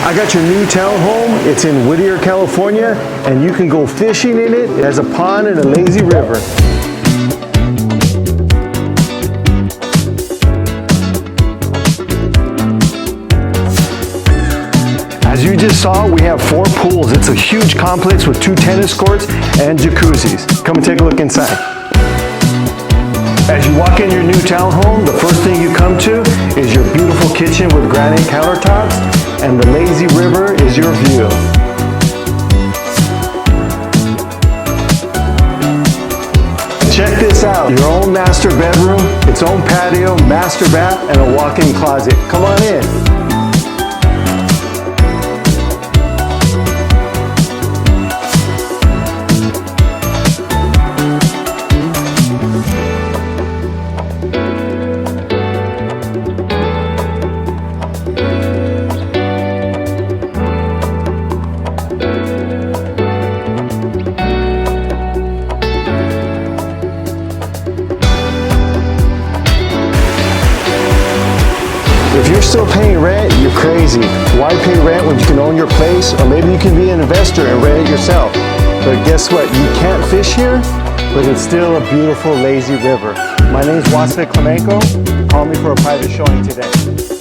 I got your new townhome. It's in Whittier, California, and you can go fishing in it. It has a pond and a lazy river. As you just saw, we have 4 pools. It's a huge complex with 2 tennis courts and jacuzzis. Come and take a look inside. As you walk in your new townhome, the first thing you come to is your beautiful kitchen with granite countertops, and the lazy river is your view. Check this out, your own master bedroom, its own patio, master bath, and a walk-in closet. Come on in. If you're still paying rent, you're crazy. Why pay rent when you can own your place? Or maybe you can be an investor and rent it yourself. But guess what? You can't fish here, but it's still a beautiful, lazy river. My name is Whittier. Call me for a private showing today.